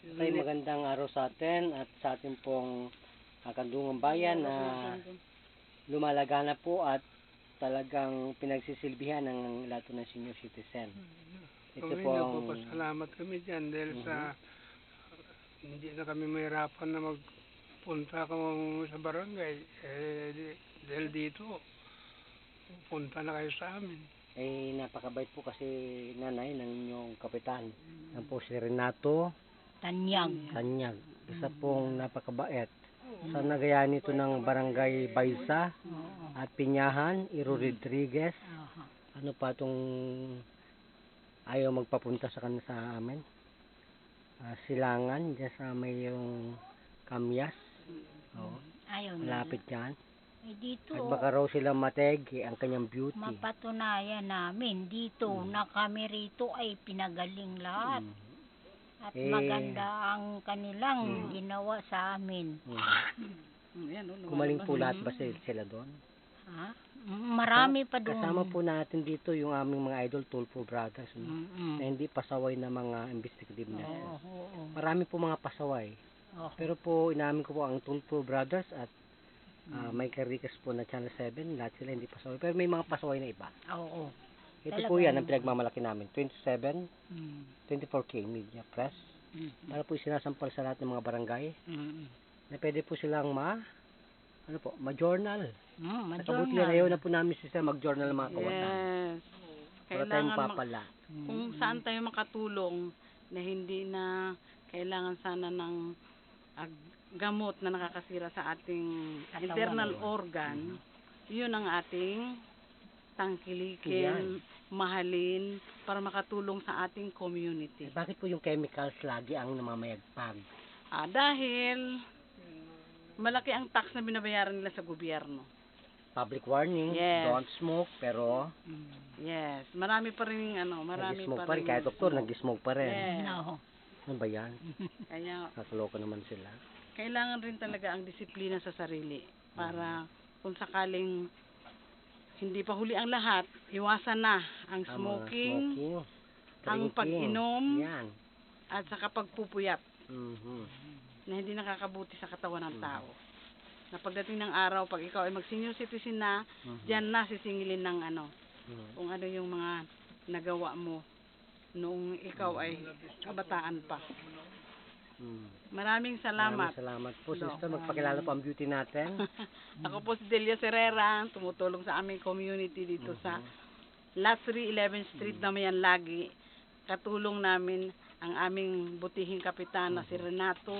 Tay, magandang araw sa atin at sa ating pong Kandungang Bayan na lumalagana po at talagang pinagsisilbihan ng lahat ng senior citizen. Ito Kami, po nagpapasalamat kami dyan dahil sa hindi na kami mahirapan na magpunta sa barangay. Dahil dito, punta na kayo sa amin. Napakabait po kasi nanay ng inyong kapitan. Yan po si Renato Tanyag. Isa pong napakabait. Sa nagayan ito ng Barangay Baysa at Pinyahan, Iro Rodriguez. Ano pa itong ayaw magpapunta sa amin? Silangan, dyan sa may yung Kamyas. Ayaw malapit yan. dito, At baka raw sila mategi ang kanyang beauty. mapatunayan namin dito na kami rito ay pinagaling lahat. At maganda ang kanilang ginawa sa amin. Kumaling po lahat ba sila doon? Ha? Marami pa doon. Kasama po natin dito yung aming mga idol, Tulfo Brothers, na hindi pasaway na mga investigative nurses. Marami po mga pasaway. Pero po, inamin ko po ang Tulfo Brothers at may Caricas po na Channel 7, lahat sila hindi pasaway. Pero may mga pasaway na iba. Ito po yan ang pinagmamalaki namin. 27, 24K Media Press. Para po sinasampal sa lahat ng mga barangay. Na pwede po silang ma-journal. Nakabutihan ayaw na po namin sila mag-journal ng mga kawatan. Yes. Para tayong papala. Kung saan tayo makatulong na hindi na kailangan sana ng gamot na nakakasira sa ating internal organ, yun ang ating tangkilikin, mahalin, para makatulong sa ating community. Bakit po yung chemicals lagi ang namamayagpag? Dahil malaki ang tax na binabayaran nila sa gobyerno. Public warning, don't smoke, pero yes, marami pa rin marami nag-smoke pa rin. Kahit doktor, nag-smoke pa rin. Ano ba yan? Kaya nakaloko naman sila. kailangan rin talaga ang disiplina sa sarili para kung sakaling hindi pa huli ang lahat, iwasan na ang smoking, ang pag-inom, at saka pagpupuyat na hindi nakakabuti sa katawan ng tao. Na pagdating ng araw, pag ikaw ay mag-senior citizen na, diyan na sisingilin ng kung ano yung mga nagawa mo noong ikaw ay kabataan pa. Maraming salamat. Maraming salamat po, sister. Magpakilala po ang beauty natin. Ako po si Delia Serrera, tumutulong sa aming community dito sa Lot 3, 11th Street na mayan lagi. Katulong namin ang aming butihing kapitan na si Renato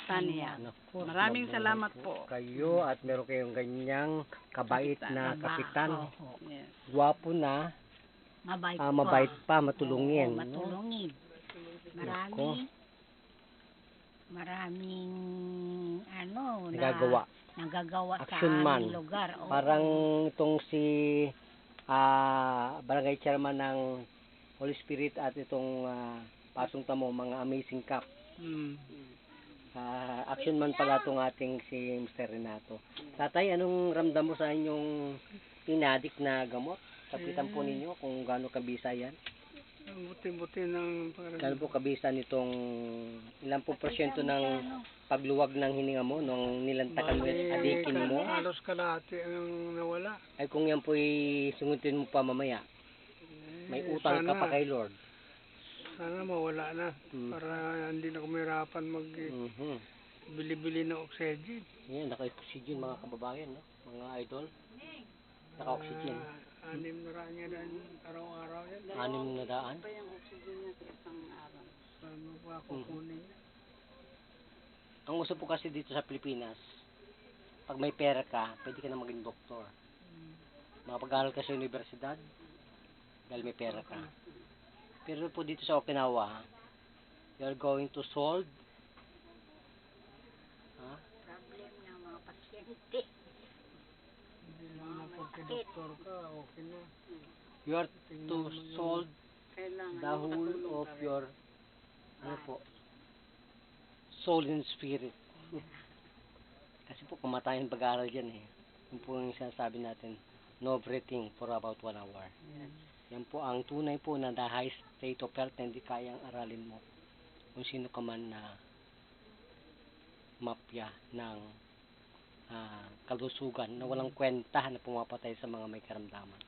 Tanyag. Maraming salamat po. Kayo at meron kayong ganyang kabait na kapitan. Yes. Gwapo na, mabait pa, matulungin. Matulungin. Maraming nagagawa sa Action man. aming lugar. Parang itong si barangay chairman ng Holy Spirit at itong Pasong Tamo, mga amazing cup. Action man pala itong ating si Mr. Renato. Tatay, anong ramdam mo sa inyong inadik na gamot? Kapitan po ninyo kung gaano kabisa yan. Buti-buti ng Gaano po kabisa nitong ilang po porsyento ng pagluwag ng hininga mo nung nilantakan mo at adikin mo? halos kalahati ang nawala. Ay kung yan po sungutin mo pa mamaya, may utang ka pa kay Lord. Sana mawala na para hindi na kumirapan bili-bili ng oxygen. Yan, naka-oxygen mga kababayan, no? Mga idol. Naka-oxygen. 600 niya daan araw-araw yan. 600? Pa yung oxygen niya sa isang araw. Saan mo pa kukunin? Ang uso po kasi dito sa Pilipinas, pag may pera ka, pwede ka na maging doktor. Makapag-aral ka sa universidad, dahil may pera ka. Pero po dito sa Okinawa, you're going to solve Problem ng mga pasyente. Hindi naman pagka-doktor ka, okay na. you are to solve the whole of your soul and spirit. Kasi po kumatayin pag-aaral dyan Yung po yung sinasabi natin, no breathing for about 1 hour. Yan po ang tunay po na the high state of health na hindi kayang aralin mo. Kung sino ka man na mafia ng kalusugan na walang kwenta na pumapatay sa mga may karamdaman.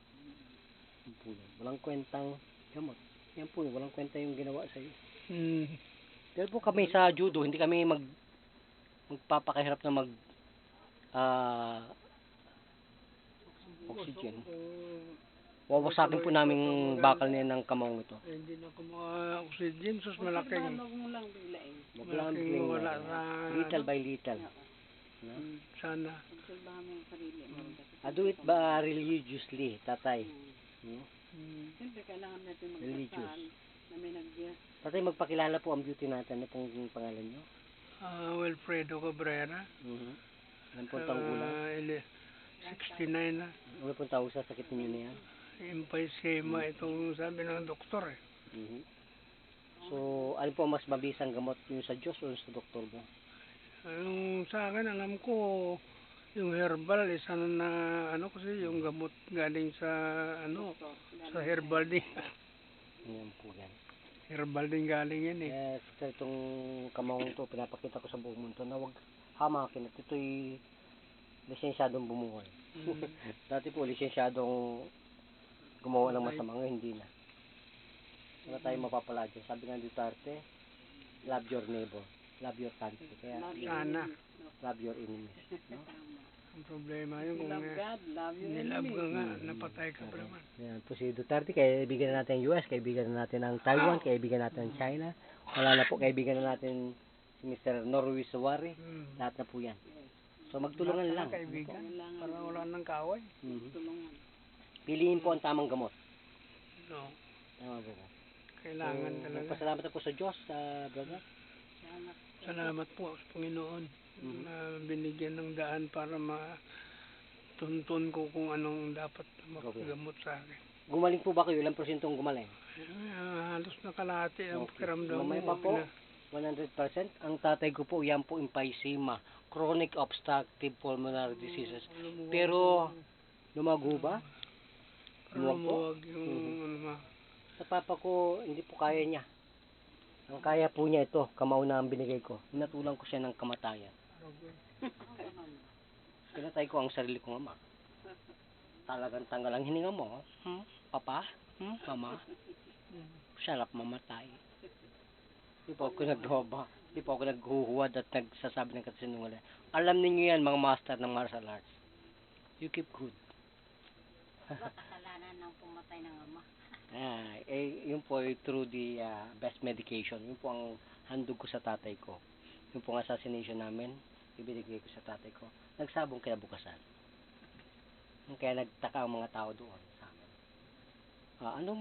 Yan po yun. Walang kwentang gamot. Yan po yun. Walang kwenta yung ginawa sa'yo. Pero po kami sa judo, hindi kami magpapakahirap na oxygen. Wawasakin po namin bakal niya ng kamao ito. Hindi na ako oxygen, sus malaking. Huwag mo lang biglain. Malaking wala sa... Little by little. No? Sana. Obserbahan mo yung sarili mo. Do it ba religiously, tatay? No? Siyempre, kailangan natin Religious. magdasal na may nag-Diyos. Tatay, magpakilala po ang beauty natin. Ano pong pangalan nyo? Wilfredo Cabrera. Ano pong tanggulan? 69 na. Ano pong tawag sa sakit ninyo na yan? Emphysema itong sabi ng doktor eh. So, ano po mas mabisang gamot yung sa Diyos o sa doktor mo? Yung sa akin, alam ko, yung herbal, isa na ano kasi yung gamot galing sa sa herbal din. Yan po yan. Herbal din galing yan eh. Sa itong kamawang to, pinapakita ko sa buong mundo na huwag hamakin at ito'y lisensyadong bumuhay. Dati po, lisensyadong gumawa ng masama, ngayon hindi na. Wala tayong mapapala dyan. Sabi nga Duterte, love your neighbor, love your country. Kaya, Sana. love your enemies. No? Ang problema yun kung Love God, love your nilab enemy. ka nga, napatay ka pa naman. Yan po si Duterte, kaibigan na natin ang US, kaibigan na natin ang Taiwan, kaibigan natin ang China. Wala na po, kaibigan na natin si Mr. Norway Suwari. Lahat na po yan. So magtulungan lang. Kaibigan, para wala nang kaaway. Tulungan. Piliin po ang tamang gamot. No, Tama po ba? kailangan talaga. Magpasalamat po sa Diyos, brother. Salamat po sa Panginoon na binigyan ng daan para matuntun ko kung anong dapat makagamot sa akin. Gumaling po ba kayo? Ilang porsyentong gumaling? Halos nakalahati ang pakiramdam Mamaya mo. pa po, 100%. Ang tatay ko po, yan po emphysema, chronic obstructive pulmonary diseases. Pero, lumago ba? Lumuwag yung Sa papa ko, hindi po kaya niya. Ang kaya po niya ito, kamao na ang binigay ko. Hinatulang ko siya ng kamatayan. Pinatay ko ang sarili kong ama. Talagang tanggal ang hininga mo. Papa? Mama? Sarap mamatay. Di po ako nagdoba. Di po ako naghuhuwad at nagsasabi ng kasinungalingan. Alam niyo yan, mga master ng martial arts. You keep good. Kasalanan ng pumatay ng ama. Yun po through the best medication. Yun po ang handog ko sa tatay ko. Yun po ang assassination namin, ibinigay ko sa tatay ko. Nagsabong kinabukasan. Kaya nagtaka ang mga tao doon sa amin. Anong